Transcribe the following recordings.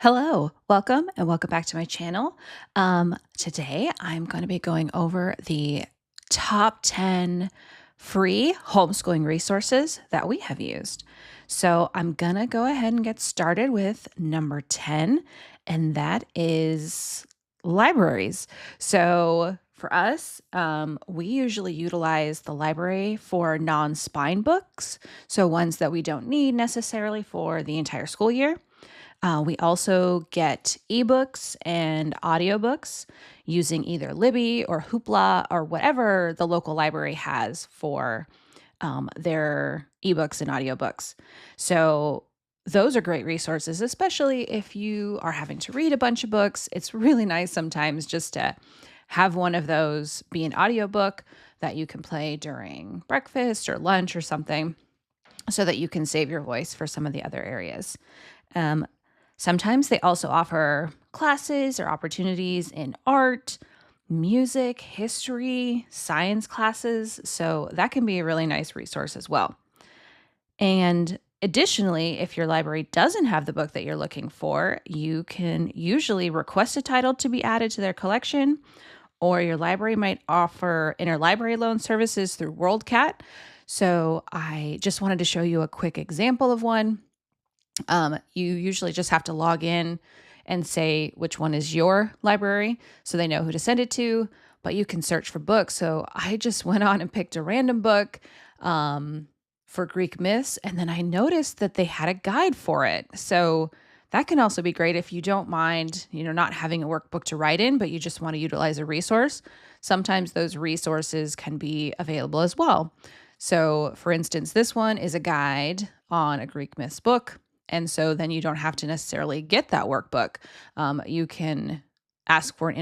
Hello, welcome and welcome back to my channel. Today I'm going to be going over the top 10 free homeschooling resources that we have used. So I'm going to go ahead and get started with number 10, and that is libraries. So for us, we usually utilize the library for non-spine books, so ones that we don't need necessarily for the entire school year. We also get ebooks and audiobooks using either Libby or Hoopla or whatever the local library has for their ebooks and audiobooks. So those are great resources, especially if you are having to read a bunch of books. It's really nice sometimes just to have one of those be an audiobook that you can play during breakfast or lunch or something so that you can save your voice for some of the other areas. Um, Sometimes they also offer classes or opportunities in art, music, history, science classes. So that can be a really nice resource as well. And additionally, if your library doesn't have the book that you're looking for, you can usually request a title to be added to their collection, or your library might offer interlibrary loan services through WorldCat. So I just wanted to show you a quick example of one. You usually just have to log in and say which one is your library so they know who to send it to, but you can search for books. So I just went on and picked a random book for Greek myths, and then I noticed that they had a guide for it. So that can also be great if you don't mind, not having a workbook to write in, but you just want to utilize a resource. Sometimes those resources can be available as well. So, for instance, this one is a guide on a Greek myths book. And so then you don't have to necessarily get that workbook. You can ask for an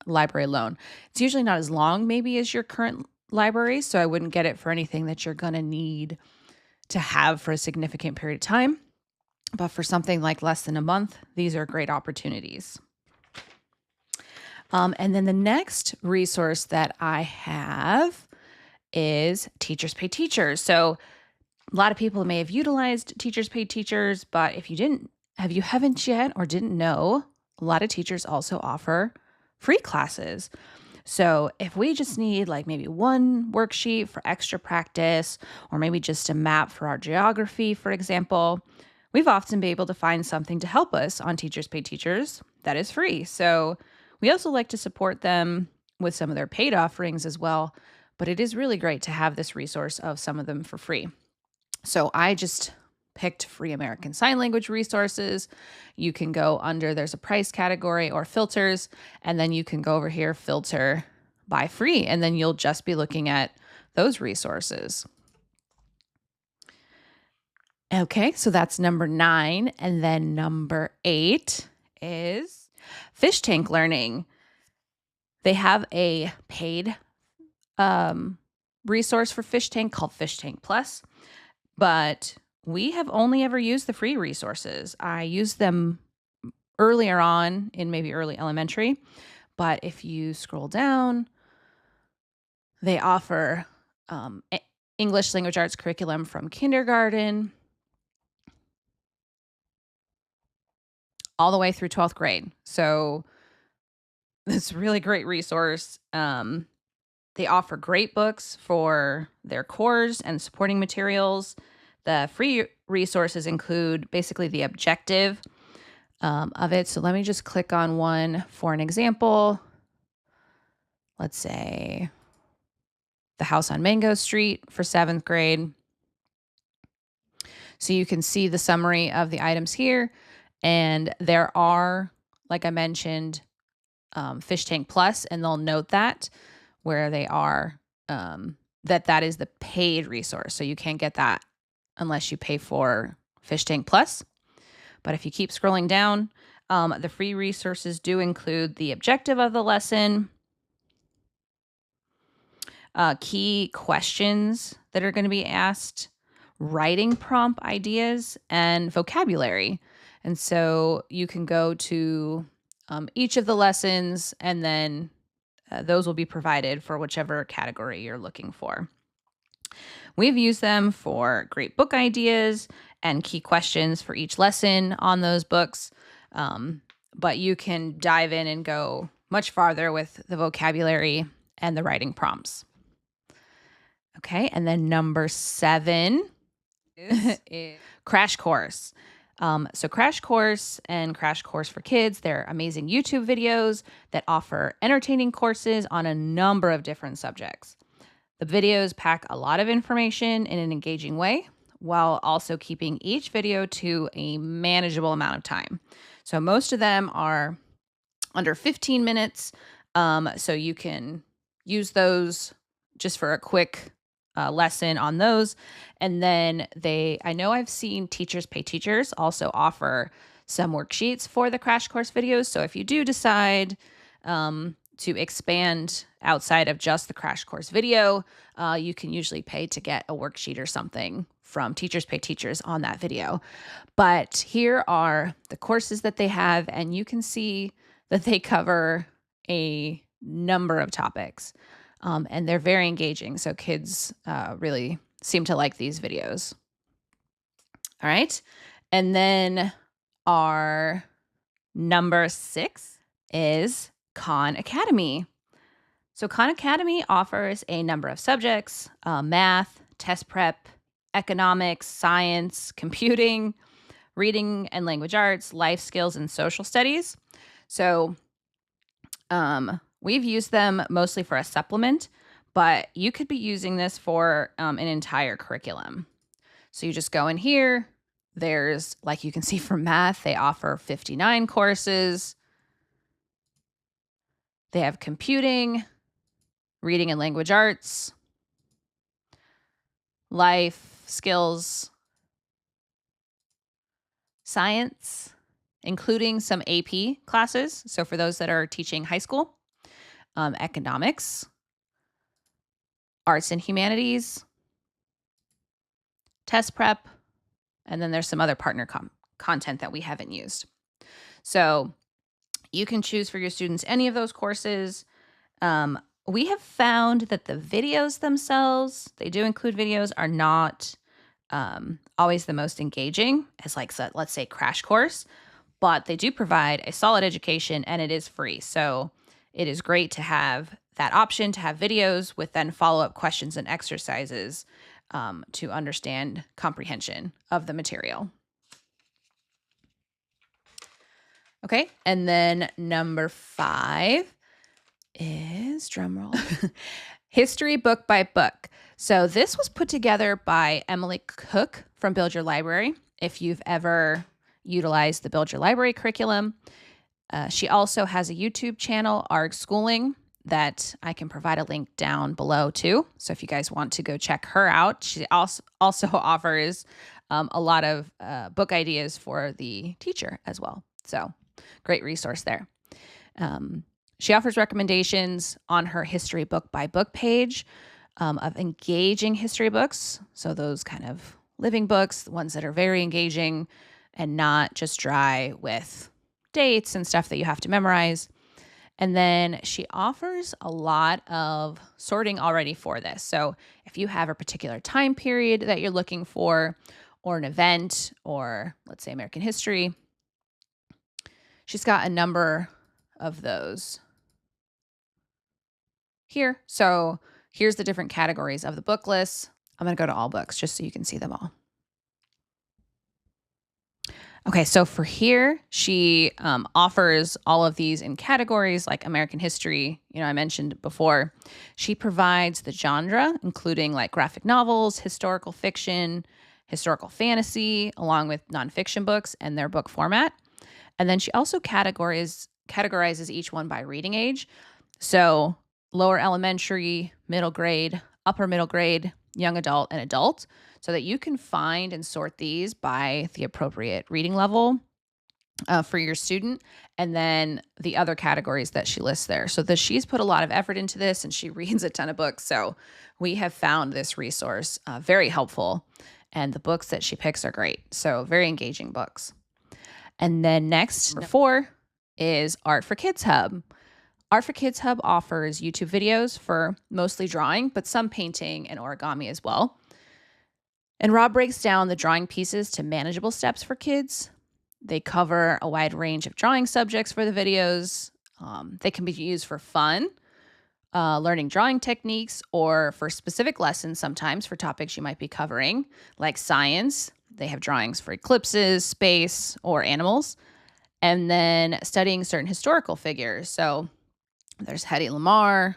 interlibrary loan. It's usually not as long, maybe, as your current library. So I wouldn't get it for anything that you're going to need to have for a significant period of time. But for something like less than a month, these are great opportunities. And then the next resource that I have is Teachers Pay Teachers. So a lot of people may have utilized Teachers Pay Teachers, but if you haven't yet or didn't know, a lot of teachers also offer free classes. So if we just need like maybe one worksheet for extra practice, or maybe just a map for our geography, for example, we've often been able to find something to help us on Teachers Pay Teachers that is free. So we also like to support them with some of their paid offerings as well, but it is really great to have this resource of some of them for free. So I just picked free American Sign Language resources. You can go under, there's a price category or filters, and then you can go over here, filter by free, and then you'll just be looking at those resources. Okay, so that's number 9. And then number 8 is Fishtank Learning. They have a paid resource for Fishtank called Fishtank Plus. But we have only ever used the free resources. I used them earlier on in maybe early elementary, but if you scroll down, they offer English language arts curriculum from kindergarten all the way through 12th grade. So it's a really great resource. They offer great books for their cores and supporting materials. The free resources include basically the objective of it. So let me just click on one for an example. Let's say The House on Mango Street for 7th grade. So you can see the summary of the items here. And there are, like I mentioned, Fishtank Plus, and they'll note that where they are, that is the paid resource. So you can't get that unless you pay for Fishtank Plus. But if you keep scrolling down, the free resources do include the objective of the lesson, key questions that are going to be asked, writing prompt ideas, and vocabulary. And so you can go to each of the lessons, and then those will be provided for whichever category you're looking for. We've used them for great book ideas and key questions for each lesson on those books. But you can dive in and go much farther with the vocabulary and the writing prompts. Okay, and then number 7 is Crash Course. So Crash Course and Crash Course for Kids, they're amazing YouTube videos that offer entertaining courses on a number of different subjects. The videos pack a lot of information in an engaging way while also keeping each video to a manageable amount of time. So most of them are under 15 minutes. So you can use those just for a quick lesson on those. And then I know I've seen Teachers Pay Teachers also offer some worksheets for the Crash Course videos. So if you do decide to expand outside of just the Crash Course video, you can usually pay to get a worksheet or something from Teachers Pay Teachers on that video. But here are the courses that they have, and you can see that they cover a number of topics. And they're very engaging. So kids really seem to like these videos. All right. And then our number 6 is Khan Academy. So Khan Academy offers a number of subjects: math, test prep, economics, science, computing, reading and language arts, life skills, and social studies. So we've used them mostly for a supplement, but you could be using this for an entire curriculum. So you just go in here. There's, like you can see for math, they offer 59 courses. They have computing, reading and language arts, life skills, science, including some AP classes. So for those that are teaching high school, economics, arts and humanities, test prep, and then there's some other partner content that we haven't used. So you can choose for your students any of those courses. We have found that the videos themselves, they do include videos, are not always the most engaging as let's say Crash Course, but they do provide a solid education and it is free. So it is great to have that option to have videos with then follow-up questions and exercises to understand comprehension of the material. Okay, and then number 5 is, drumroll, History Book by Book. So this was put together by Emily Cook from Build Your Library. If you've ever utilized the Build Your Library curriculum, she also has a YouTube channel, ARG Schooling, that I can provide a link down below too. So if you guys want to go check her out, she also offers a lot of book ideas for the teacher as well. So great resource there. She offers recommendations on her History Book by Book page of engaging history books. So those kind of living books, the ones that are very engaging and not just dry with dates and stuff that you have to memorize. And then she offers a lot of sorting already for this. So if you have a particular time period that you're looking for, or an event, or let's say American history, she's got a number of those here. So here's the different categories of the book list. I'm going to go to all books just so you can see them all. Okay, so for here, she offers all of these in categories like American history. I mentioned before. She provides the genre, including like graphic novels, historical fiction, historical fantasy, along with nonfiction books and their book format. And then she also categorizes each one by reading age. So lower elementary, middle grade, upper middle grade, young adult, and adult, so that you can find and sort these by the appropriate reading level for your student, and then the other categories that she lists there. So she's put a lot of effort into this, and she reads a ton of books. So we have found this resource very helpful, and the books that she picks are great. So very engaging books. And then next, number 4 is Art for Kids Hub. Art for Kids Hub offers YouTube videos for mostly drawing, but some painting and origami as well. And Rob breaks down the drawing pieces to manageable steps for kids. They cover a wide range of drawing subjects for the videos. They can be used for fun, learning drawing techniques, or for specific lessons sometimes for topics you might be covering, like science. They have drawings for eclipses, space, or animals. And then studying certain historical figures. So there's Hedy Lamarr,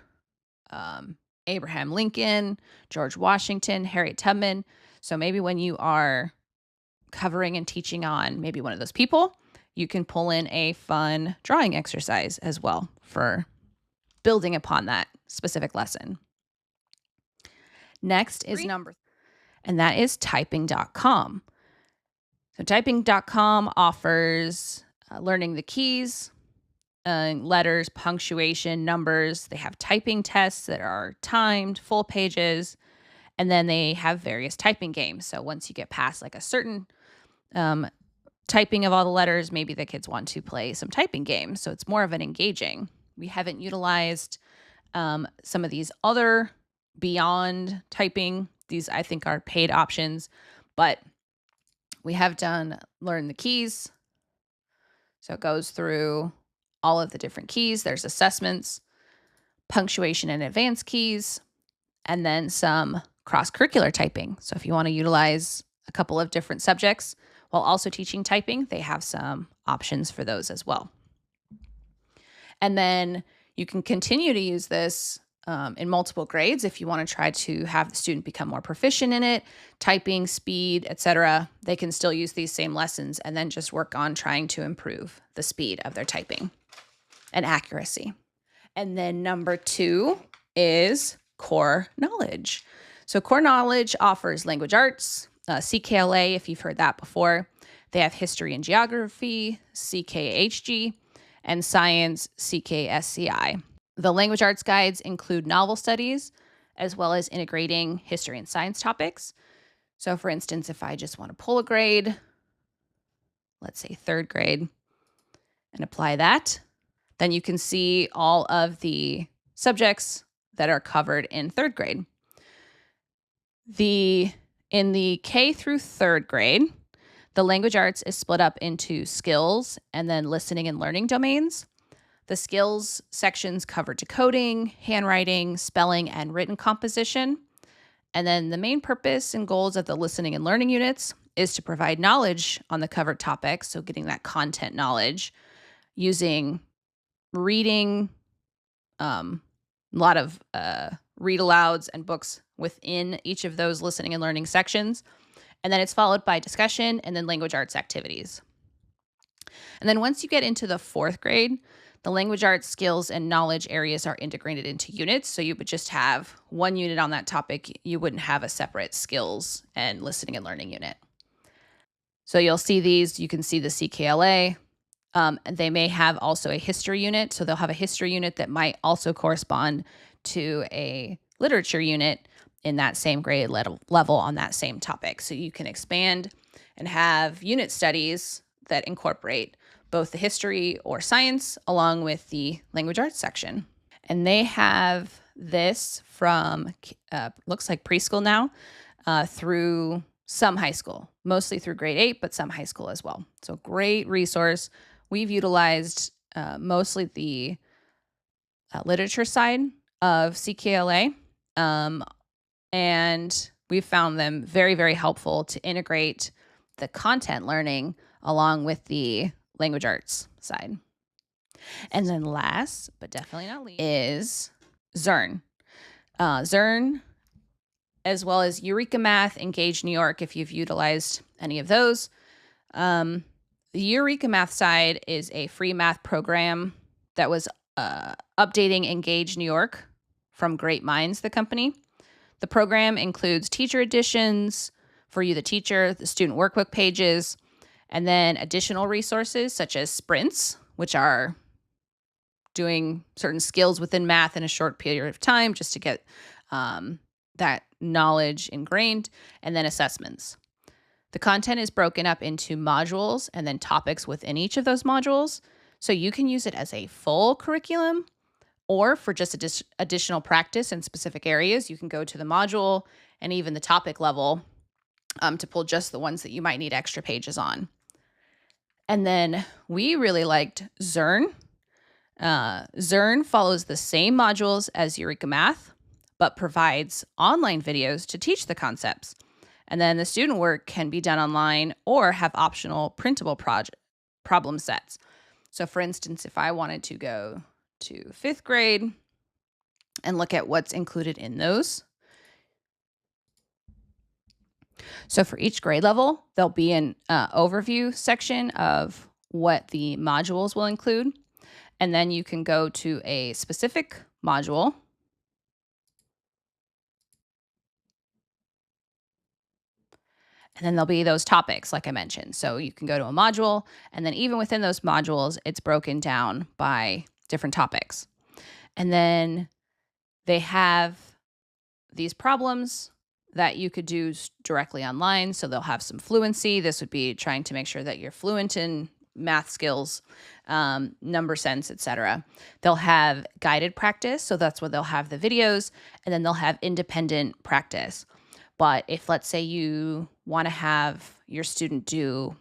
Abraham Lincoln, George Washington, Harriet Tubman. So maybe when you are covering and teaching on maybe one of those people, you can pull in a fun drawing exercise as well for building upon that specific lesson. Next is and that is typing.com. So typing.com offers learning the keys, letters, punctuation, numbers. They have typing tests that are timed, full pages, and then they have various typing games. So once you get past like a certain typing of all the letters, maybe the kids want to play some typing games. So it's more of an engaging. We haven't utilized some of these other beyond typing. These I think are paid options, but we have done learn the keys. So it goes through all of the different keys. There's assessments, punctuation and advanced keys, and then some cross-curricular typing. So if you want to utilize a couple of different subjects while also teaching typing, they have some options for those as well. And then you can continue to use this in multiple grades if you want to try to have the student become more proficient in it, typing, speed, etc. They can still use these same lessons and then just work on trying to improve the speed of their typing and accuracy. And then number 2 is core knowledge. So core knowledge offers language arts, CKLA, if you've heard that before. They have history and geography, CKHG, and science, CKSCI. The language arts guides include novel studies, as well as integrating history and science topics. So for instance, if I just want to pull a grade, let's say 3rd grade, and apply that, then you can see all of the subjects that are covered in 3rd grade. In the K through 3rd grade, the language arts is split up into skills and then listening and learning domains. The skills sections cover decoding, handwriting, spelling, and written composition. And then the main purpose and goals of the listening and learning units is to provide knowledge on the covered topics, so getting that content knowledge using reading, a lot of read alouds and books within each of those listening and learning sections. And then it's followed by discussion and then language arts activities. And then once you get into the 4th grade, the language arts skills and knowledge areas are integrated into units. So you would just have one unit on that topic. You wouldn't have a separate skills and listening and learning unit. So you'll see these. You can see the CKLA. They may have also a history unit. So they'll have a history unit that might also correspond to a literature unit in that same grade level on that same topic. So you can expand and have unit studies that incorporate both the history or science along with the language arts section. And they have this from, looks like preschool now, through some high school, mostly through grade 8, but some high school as well. So great resource. We've utilized mostly the literature side of CKLA, and we've found them very, very helpful to integrate the content learning along with the language arts side. And then last, but definitely not least, is Zearn. Zearn, as well as Eureka Math, Engage New York, if you've utilized any of those. The Eureka Math side is a free math program that was updating Engage New York from Great Minds, the company. The program includes teacher editions for you, the teacher, the student workbook pages, and then additional resources such as sprints, which are doing certain skills within math in a short period of time just to get that knowledge ingrained, and then assessments. The content is broken up into modules and then topics within each of those modules. So you can use it as a full curriculum, or for just additional practice in specific areas. You can go to the module and even the topic level to pull just the ones that you might need extra pages on. And then we really liked Zearn. Zearn follows the same modules as Eureka Math, but provides online videos to teach the concepts. And then the student work can be done online or have optional printable problem sets. So for instance, if I wanted to go to 5th grade and look at what's included in those. So for each grade level, there'll be an overview section of what the modules will include. And then you can go to a specific module. And then there'll be those topics, like I mentioned. So you can go to a module, and then even within those modules, it's broken down by different topics. And then they have these problems that you could do directly online. So they'll have some fluency. This would be trying to make sure that you're fluent in math skills, number sense, etc. They'll have guided practice. So that's where they'll have the videos, and then they'll have independent practice. But if, let's say, you want to have your student do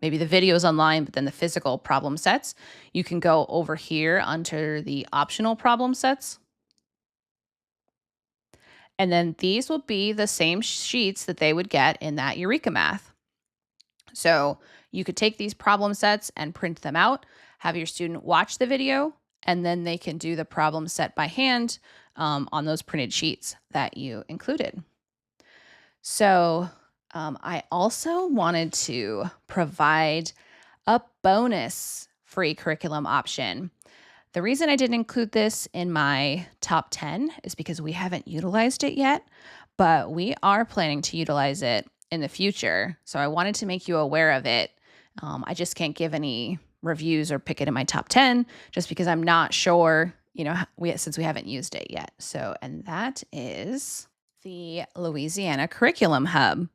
maybe the videos online, but then the physical problem sets, you can go over here under the optional problem sets. And then these will be the same sheets that they would get in that Eureka Math. So you could take these problem sets and print them out, have your student watch the video, and then they can do the problem set by hand on those printed sheets that you included. So I also wanted to provide a bonus free curriculum option. The reason I didn't include this in my top 10 is because we haven't utilized it yet, but we are planning to utilize it in the future. So I wanted to make you aware of it. I just can't give any reviews or pick it in my top 10 just because I'm not sure, since we haven't used it yet. So, and that is the Louisiana Curriculum Hub.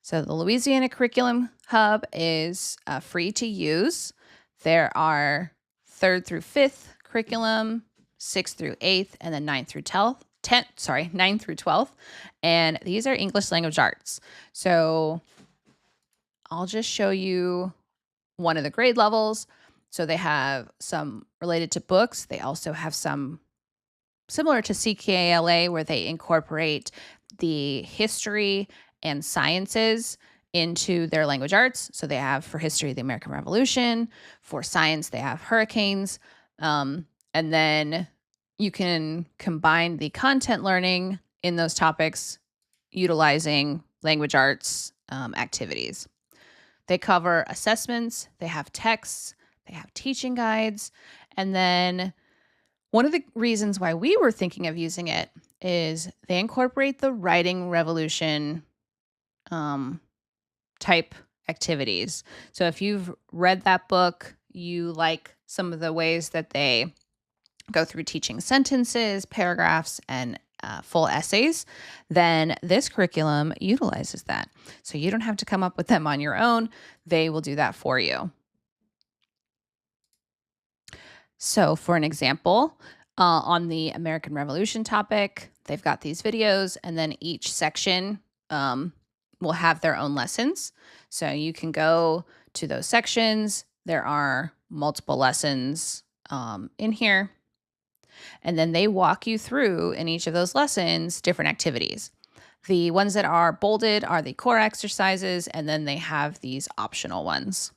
So the Louisiana Curriculum Hub is free to use. There are 3rd through 5th curriculum, 6th through 8th, and then 9th through 12th. And these are English language arts. So I'll just show you one of the grade levels. So they have some related to books. They also have some similar to CKLA where they incorporate the history and sciences into their language arts. So they have for history, the American Revolution. For science, they have hurricanes. And then you can combine the content learning in those topics utilizing language arts activities. They cover assessments, they have texts, they have teaching guides. And then one of the reasons why we were thinking of using it is they incorporate the writing revolution type activities. So if you've read that book, you like some of the ways that they go through teaching sentences, paragraphs, and full essays, then this curriculum utilizes that. So you don't have to come up with them on your own. They will do that for you. So for an example, on the American Revolution topic, they've got these videos, and then each section will have their own lessons. So you can go to those sections. There are multiple lessons in here. And then they walk you through in each of those lessons different activities. The ones that are bolded are the core exercises, and then they have these optional ones.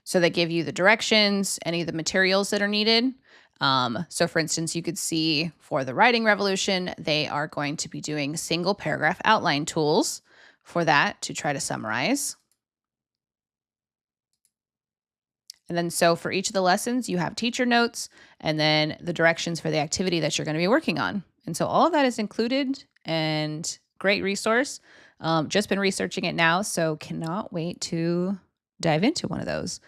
So they give you the directions, any of the materials that are needed. So for instance, you could see for the writing revolution, they are going to be doing single paragraph outline tools for that to try to summarize. And then so for each of the lessons, you have teacher notes and then the directions for the activity that you're going to be working on. And so all of that is included, and great resource. Just been researching it now, so cannot wait to dive into one of those.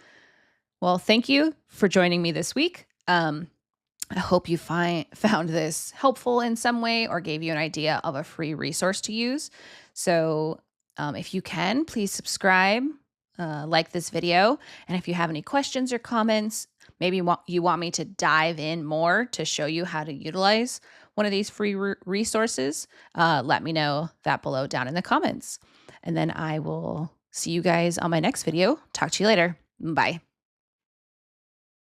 Well, thank you for joining me this week. I hope you found this helpful in some way or gave you an idea of a free resource to use. So if you can, please subscribe, like this video. And if you have any questions or comments, maybe you want me to dive in more to show you how to utilize one of these free resources, let me know that below down in the comments. And then I will see you guys on my next video. Talk to you later. Bye.